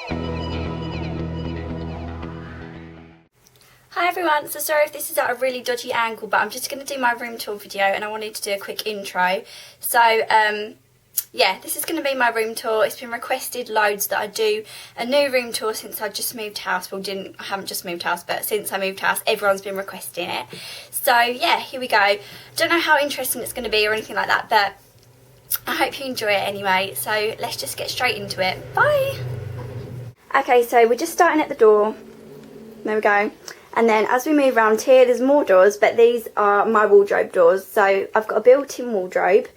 Hi everyone, so sorry if this is at a really dodgy angle, but I'm just going to do my room tour video and I wanted to do a quick intro. So yeah, this is going to be my room tour. It's been requested loads that I do a new room tour since I just moved house. Well, I haven't just moved house, but since I moved house, everyone's been requesting it. So yeah, here we go. Don't know how interesting it's going to be or anything like that, but I hope you enjoy it anyway. So let's just get straight into it. Bye! Okay, so we're just starting at the door. There we go. And then as we move around here, there's more doors, but these are my wardrobe doors. So I've got a built-in wardrobe.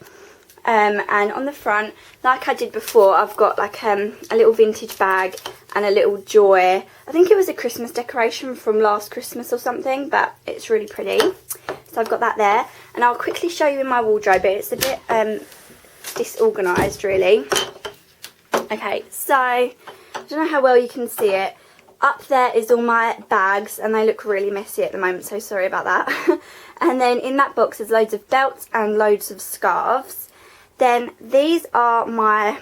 And on the front, like I did before, I've got like a little vintage bag and a little joy. I think it was a Christmas decoration from last Christmas or something, but it's really pretty. So I've got that there. And I'll quickly show you in my wardrobe, but it's a bit disorganised really. Okay, so I don't know how well you can see it. Up there is all my bags and they look really messy at the moment, so sorry about that. And then in that box there's loads of belts and loads of scarves. Then these are my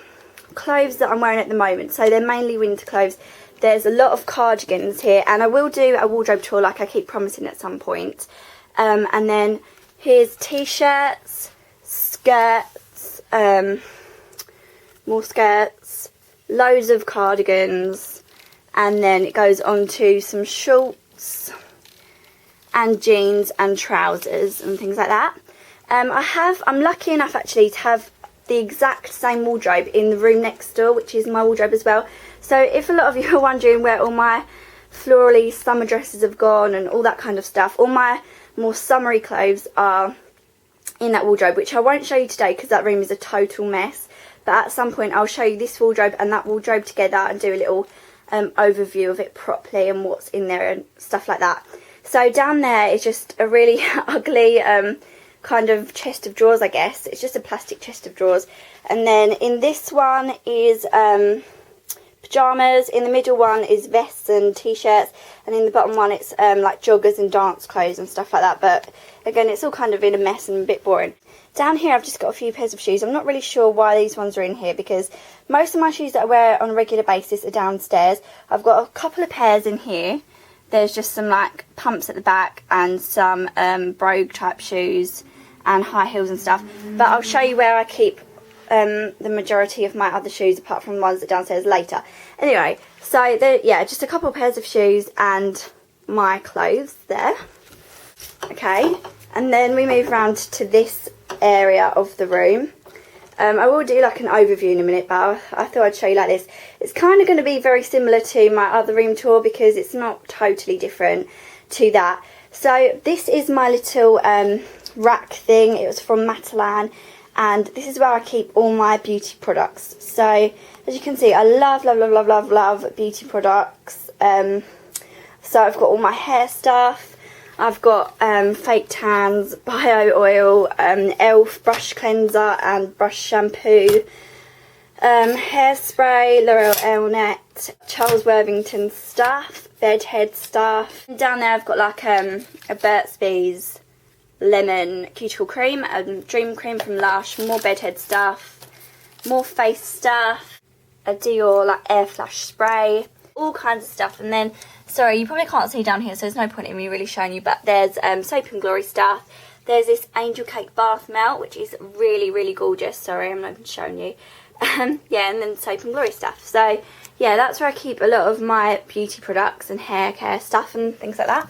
clothes that I'm wearing at the moment, so they're mainly winter clothes. There's a lot of cardigans here and I will do a wardrobe tour like I keep promising at some point. And then here's t-shirts, skirts, more skirts, loads of cardigans. And then it goes on to some shorts and jeans and trousers and things like that. I'm lucky enough actually to have the exact same wardrobe in the room next door, which is my wardrobe as well. So if a lot of you are wondering where all my florally summer dresses have gone and all that kind of stuff, all my more summery clothes are in that wardrobe, which I won't show you today because that room is a total mess. But at some point I'll show you this wardrobe and that wardrobe together and do a little overview of it properly and what's in there and stuff like that. So down there is just a really ugly kind of chest of drawers, I guess. It's just a plastic chest of drawers. And then in this one is pyjamas. In the middle one is vests and t-shirts. And in the bottom one it's like joggers and dance clothes and stuff like that. But again, it's all kind of in a mess and a bit boring. Down here I've just got a few pairs of shoes. I'm not really sure why these ones are in here because most of my shoes that I wear on a regular basis are downstairs. I've got a couple of pairs in here. There's just some like pumps at the back and some brogue type shoes and high heels and stuff. But I'll show you where I keep the majority of my other shoes apart from the ones that are downstairs later. Anyway, so yeah, just a couple of pairs of shoes and my clothes there. Okay, and then we move around to this area of the room. I will do like an overview in a minute, but I thought I'd show you like this. It's kind of going to be very similar to my other room tour because it's not totally different to that. So this is my little rack thing. It was from Matalan and this is where I keep all my beauty products. So as you can see, I love beauty products. So I've got all my hair stuff. I've got fake tans, bio oil, Elf brush cleanser and brush shampoo, hairspray, L'Oreal Elnet, Charles Worthington stuff, bed head stuff. And down there I've got like a Burt's Bees lemon cuticle cream, dream cream from Lush, more bed head stuff, more face stuff, a Dior like air flash spray, all kinds of stuff. And then, sorry, you probably can't see down here, so there's no point in me really showing you, but there's Soap and Glory stuff. There's this Angel Cake Bath Melt, which is really, really gorgeous. Sorry, I'm not even showing you. Yeah, and then Soap and Glory stuff. So, yeah, that's where I keep a lot of my beauty products and hair care stuff and things like that.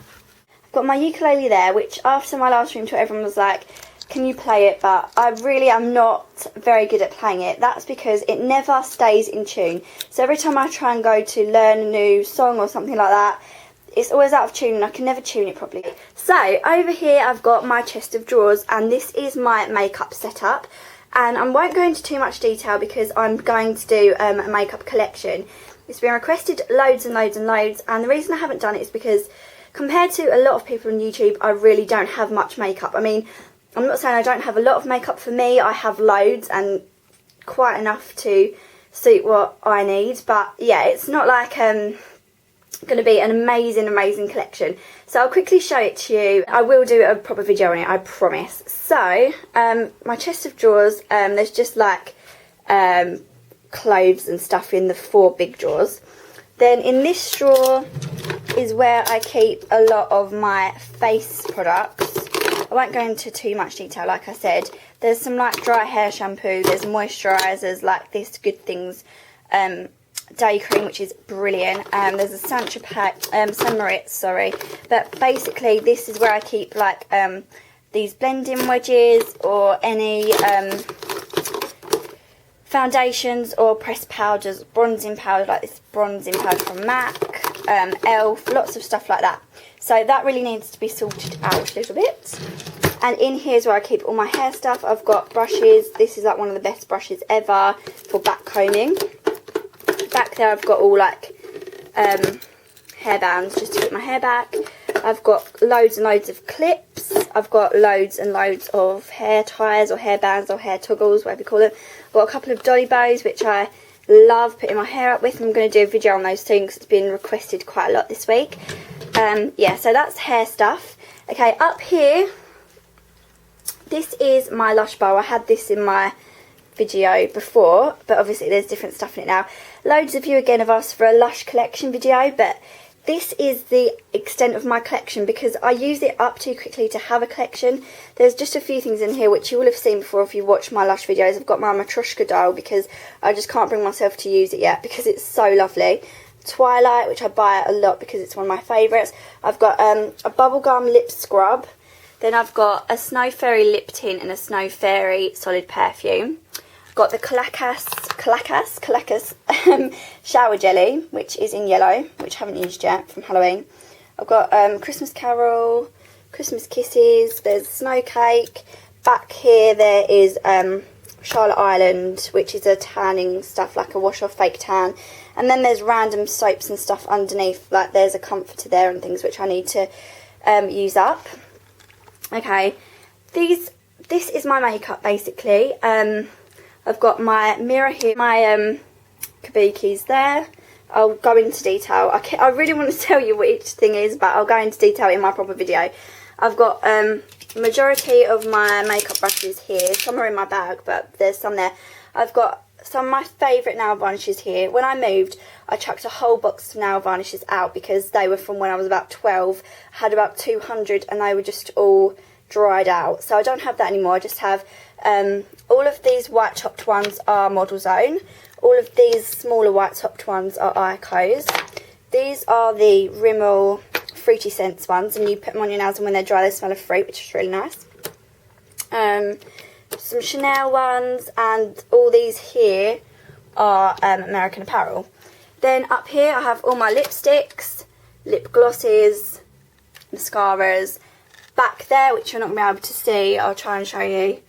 I've got my ukulele there, which after my last room tour, everyone was like, can you play it? But I really am not very good at playing it. That's because it never stays in tune. So every time I try and go to learn a new song or something like that, it's always out of tune and I can never tune it properly. So over here I've got my chest of drawers and this is my makeup setup. And I won't go into too much detail because I'm going to do a makeup collection. It's been requested loads and loads and loads, and the reason I haven't done it is because compared to a lot of people on YouTube, I really don't have much makeup. I mean, I'm not saying I don't have a lot of makeup for me. I have loads and quite enough to suit what I need. But yeah, it's not like going to be an amazing collection. So I'll quickly show it to you. I will do a proper video on it, I promise. So my chest of drawers, there's just like clothes and stuff in the 4 big drawers. Then in this drawer is where I keep a lot of my face products. I won't go into too much detail, like I said. There's some like dry hair shampoo, there's moisturisers like this Good Things day cream, which is brilliant. There's a Saint Moritz, sorry. But basically this is where I keep like these blending wedges or any foundations or pressed powders, bronzing powder, like this bronzing powder from MAC, ELF, lots of stuff like that. So that really needs to be sorted out a little bit. And in here is where I keep all my hair stuff. I've got brushes. This is like one of the best brushes ever for back combing. Back there I've got all like hair bands just to keep my hair back. I've got loads and loads of clips. I've got loads and loads of hair ties or hair bands or hair toggles, whatever you call them. I've got a couple of dolly bows which I love putting my hair up with. I'm going to do a video on those soon because it's been requested quite a lot this week. Yeah, so that's hair stuff. Okay, up here, this is my Lush bowl. I had this in my video before, but obviously there's different stuff in it now. Loads of you again have asked for a Lush collection video, but this is the extent of my collection because I use it up too quickly to have a collection. There's just a few things in here which you will have seen before if you watch my Lush videos. I've got my Matryoshka doll because I just can't bring myself to use it yet because it's so lovely. Twilight, which I buy a lot because it's one of my favourites. I've got a bubblegum lip scrub. Then I've got a Snow Fairy lip tint and a Snow Fairy solid perfume. I've got the Kalakass shower jelly, which is in yellow, which I haven't used yet from Halloween. I've got Christmas Carol, Christmas Kisses, there's Snow Cake. Back here there is Charlotte Island, which is a tanning stuff, like a wash off fake tan. And then there's random soaps and stuff underneath, like there's a comforter there and things which I need to use up. Okay, this is my makeup basically. I've got my mirror here, my kabukis there. I'll go into detail. I really want to tell you what each thing is, but I'll go into detail in my proper video. I've got majority of my makeup brushes here. Some are in my bag, but there's some there. I've got some of my favourite nail varnishes here. When I moved, I chucked a whole box of nail varnishes out because they were from when I was about 12. I had about 200 and they were just all dried out. So I don't have that anymore. I just have all of these white topped ones are Model Zone. All of these smaller white topped ones are Ico's. These are the Rimmel Fruity Scents ones, and you put them on your nails and when they're dry they smell of fruit, which is really nice. Some Chanel ones, and all these here are American Apparel. Then up here I have all my lipsticks, lip glosses, mascaras. Back there, which you're not going to be able to see, I'll try and show you.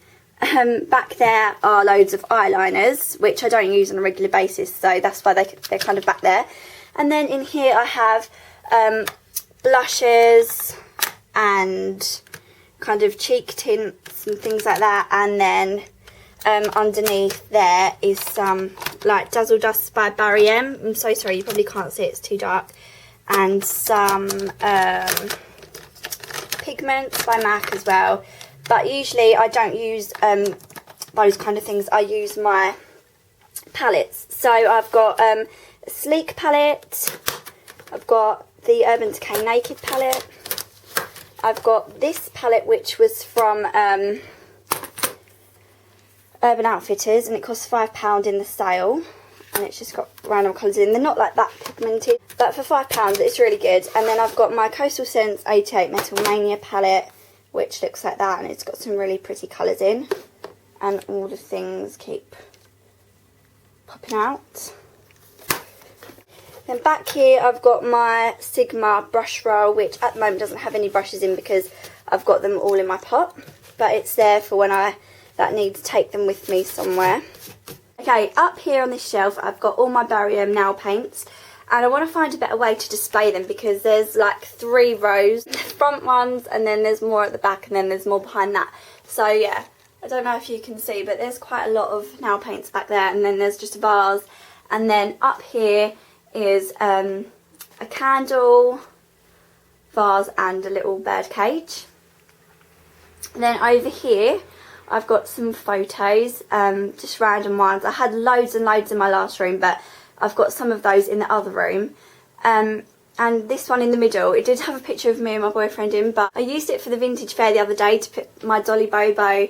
Back there are loads of eyeliners, which I don't use on a regular basis, so that's why they're kind of back there. And then in here I have blushes and kind of cheek tints and things like that. And then underneath there is some like Dazzle Dust by Barry M. I'm so sorry, you probably can't see it, it's too dark. And some pigments by MAC as well. But usually I don't use those kind of things. I use my palettes. So I've got a Sleek palette. I've got the Urban Decay Naked palette. I've got this palette which was from Urban Outfitters and it costs £5 in the sale. And it's just got random colours in. They're not like that pigmented, but for £5 it's really good. And then I've got my Coastal Scents 88 Metal Mania palette, which looks like that, and it's got some really pretty colours in. And all the things keep popping out. Then back here I've got my Sigma brush roll, which at the moment doesn't have any brushes in because I've got them all in my pot. But it's there for when I need to take them with me somewhere. Okay, up here on this shelf I've got all my Barry M nail paints, and I want to find a better way to display them because there's like 3 rows, front ones, and then there's more at the back, and then there's more behind that. So yeah, I don't know if you can see, but there's quite a lot of nail paints back there, and then there's just a vase, and then up here is a candle, vase, and a little bird cage. And then over here I've got some photos, just random ones. I had loads and loads in my last room, but I've got some of those in the other room. And this one in the middle, it did have a picture of me and my boyfriend in, but I used it for the vintage fair the other day to put my Dolly Bobo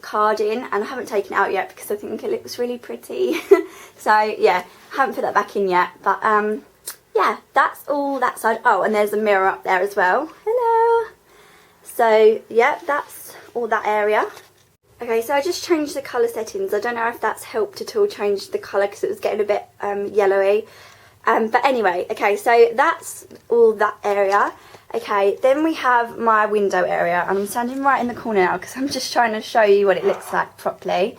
card in, and I haven't taken it out yet because I think it looks really pretty. So yeah, I haven't put that back in yet, but yeah, that's all that side. Oh, and there's a mirror up there as well. Hello. So yeah, that's all that area. Okay, so I just changed the colour settings. I don't know if that's helped at all, change the colour, because it was getting a bit yellowy. But anyway, okay, so that's all that area. Okay, then we have my window area, and I'm standing right in the corner now because I'm just trying to show you what it looks like properly.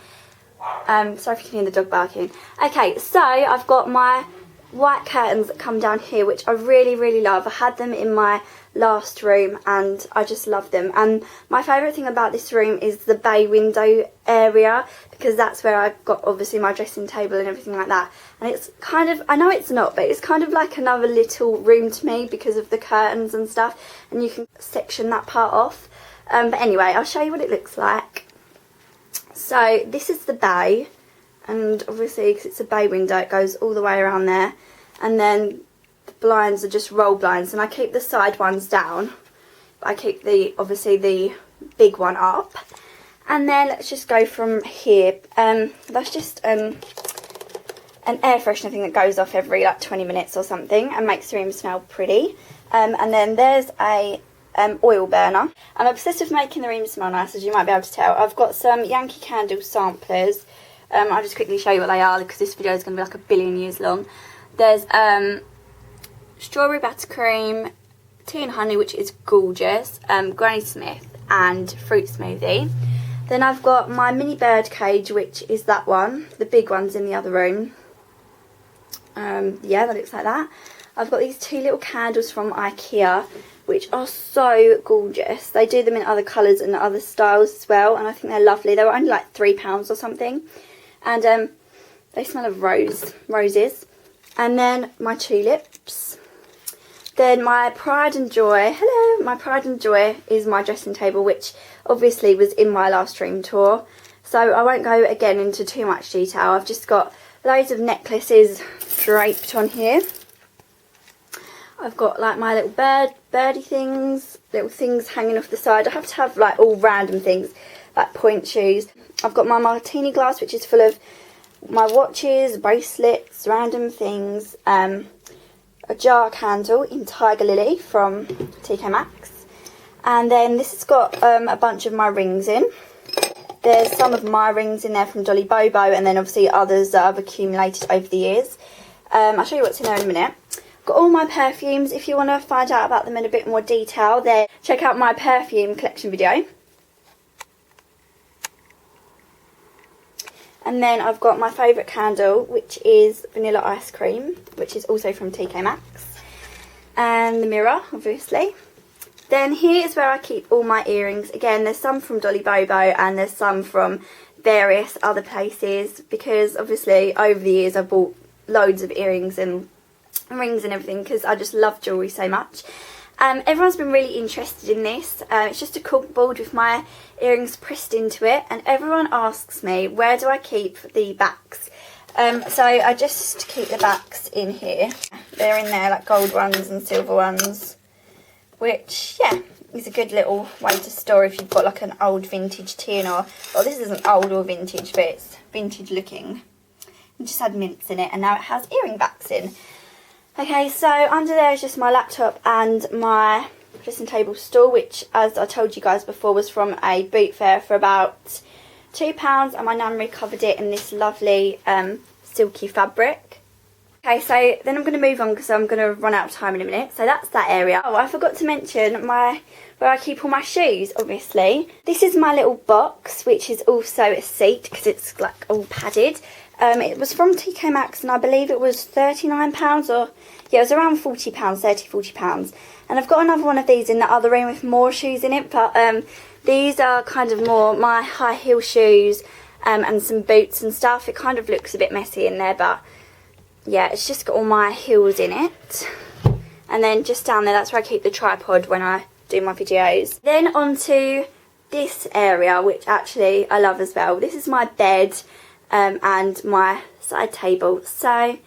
Sorry if you can hear the dog barking. Okay, so I've got my white curtains that come down here, which I really, really love. I had them in my last room and I just love them. And my favourite thing about this room is the bay window area, because that's where I've got obviously my dressing table and everything like that. And it's kind of, I know it's not, but it's kind of like another little room to me because of the curtains and stuff, and you can section that part off. But anyway, I'll show you what it looks like. So this is the bay, and obviously because it's a bay window it goes all the way around there, and then the blinds are just roll blinds, and I keep the side ones down, but I keep obviously the big one up. And then let's just go from here. That's just an air freshener thing that goes off every like 20 minutes or something and makes the room smell pretty. And then there's a oil burner. I'm obsessed with making the room smell nice, as you might be able to tell. I've got some Yankee candle samplers. I'll just quickly show you what they are because this video is going to be like 1,000,000,000 years long. There's strawberry buttercream, tea and honey, which is gorgeous, Granny Smith, and fruit smoothie. Then I've got my mini Birdcage, which is that one. The big one's in the other room. Yeah, that looks like that. I've got these 2 little candles from IKEA, which are so gorgeous. They do them in other colours and other styles as well, and I think they're lovely. They were only like £3 or something. And they smell of roses. And then my tulips. Then my pride and joy, hello, my pride and joy is my dressing table, which obviously was in my last room tour. So I won't go again into too much detail. I've just got loads of necklaces draped on here. I've got like my little birdie things, little things hanging off the side. I have to have like all random things, like point shoes. I've got my martini glass, which is full of my watches, bracelets, random things. A jar candle in Tiger Lily from TK Maxx. And then this has got a bunch of my rings in. There's some of my rings in there from Dolly Bobo, and then obviously others that I've accumulated over the years. I'll show you what's in there in a minute. Got all my perfumes. If you want to find out about them in a bit more detail, then check out my perfume collection video. And then I've got my favourite candle, which is vanilla ice cream, which is also from TK Maxx. And the mirror, obviously. Then here is where I keep all my earrings. Again, there's some from Dolly Bobo and there's some from various other places, because obviously over the years I've bought loads of earrings and rings and everything because I just love jewellery so much. Everyone's been really interested in this. It's just a corkboard with my earrings pressed into it, and everyone asks me, where do I keep the backs? So I just keep the backs in here. They're in there, like gold ones and silver ones, which, yeah, is a good little way to store if you've got like an old vintage tin, or, well, this isn't old or vintage, but it's vintage looking. It just had mints in it, and now it has earring backs in. Okay, so under there is just my laptop and my dressing table stool, which, as I told you guys before, was from a boot fair for about £2, and my nan recovered it in this lovely silky fabric. Okay, so then I'm going to move on because I'm going to run out of time in a minute. So that's that area. Oh, I forgot to mention where I keep all my shoes, obviously. This is my little box, which is also a seat because it's like all padded. It was from TK Maxx, and I believe it was £39, or yeah, it was around £40, £30–40. And I've got another one of these in the other room with more shoes in it, but these are kind of more my high heel shoes and some boots and stuff. It kind of looks a bit messy in there, but yeah, it's just got all my heels in it. And then just down there, that's where I keep the tripod when I do my videos. Then onto this area, which actually I love as well. This is my bed and my side table. So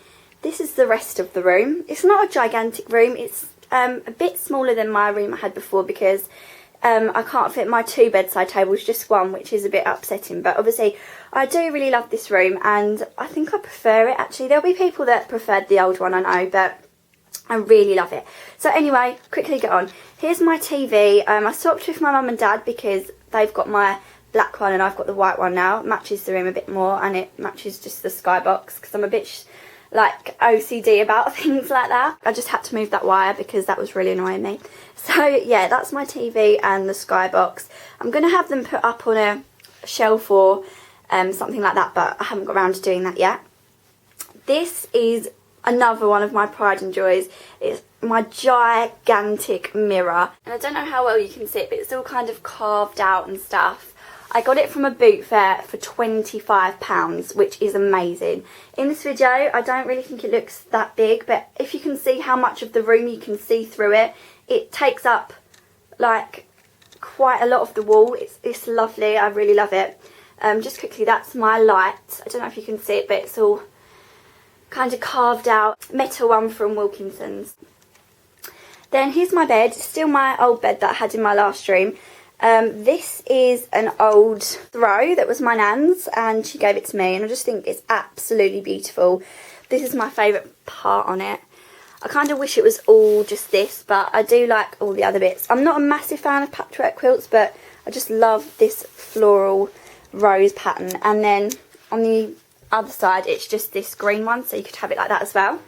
this is the rest of the room. It's not a gigantic room. It's a bit smaller than my room I had before because I can't fit my 2 bedside tables, just one, which is a bit upsetting. But obviously I do really love this room and I think I prefer it actually. There'll be people that preferred the old one, I know, but I really love it. So anyway, quickly get on. Here's my TV. I swapped with my mum and dad because they've got my black one and I've got the white one now. It matches the room a bit more and it matches just the skybox because I'm a bit like OCD about things like that. I just had to move that wire because that was really annoying me. So yeah, that's my TV and the skybox. I'm going to have them put up on a shelf or something like that, but I haven't got around to doing that yet. This is another one of my pride and joys. It's my gigantic mirror, and I don't know how well you can see it, but it's all kind of carved out and stuff. I got it from a boot fair for £25, which is amazing. In this video, I don't really think it looks that big, but if you can see how much of the room you can see through it, it takes up like quite a lot of the wall. It's lovely. I really love it. Just quickly, that's my light. I don't know if you can see it, but it's all kind of carved out. Metal one from Wilkinson's. Then here's my bed. Still my old bed that I had in my last room. This is an old throw that was my nan's and she gave it to me and I just think it's absolutely beautiful. This is my favourite part on it. I kind of wish it was all just this, but I do like all the other bits. I'm not a massive fan of patchwork quilts, but I just love this floral rose pattern. And then on the other side it's just this green one, so you could have it like that as well.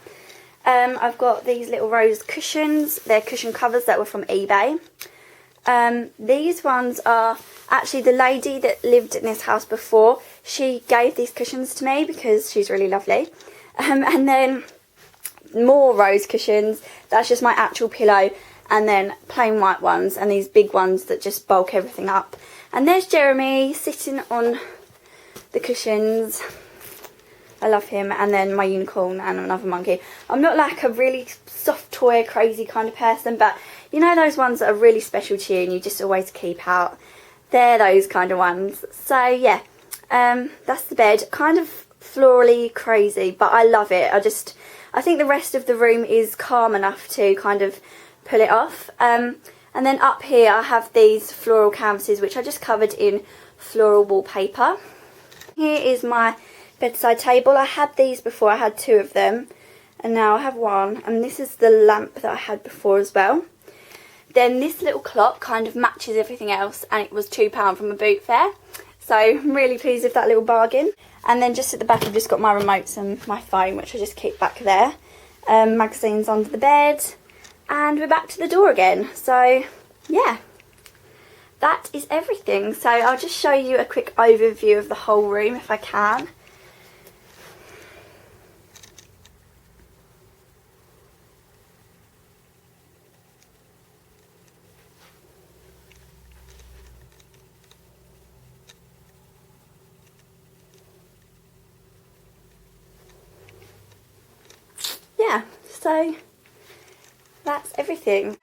I've got these little rose cushions. They're cushion covers that were from eBay. These ones are actually the lady that lived in this house before. She gave these cushions to me because she's really lovely. And then more rose cushions. That's just my actual pillow. And then plain white ones and these big ones that just bulk everything up. And there's Jeremy sitting on the cushions. I love him. And then my unicorn and another monkey. I'm not like a really soft toy crazy kind of person, but you know those ones that are really special to you and you just always keep out? They're those kind of ones. So yeah, that's the bed. Kind of florally crazy, but I love it. I think the rest of the room is calm enough to kind of pull it off. And then up here I have these floral canvases which I just covered in floral wallpaper. Here is my bedside table. I had these before. I had 2 of them and now I have 1, and this is the lamp that I had before as well. Then this little clock kind of matches everything else and it was £2 from a boot fair, so I'm really pleased with that little bargain. And then just at the back I've just got my remotes and my phone, which I just keep back there. Magazines under the bed, and we're back to the door again. So yeah, that is everything. So I'll just show you a quick overview of the whole room if I can. Yeah, so that's everything.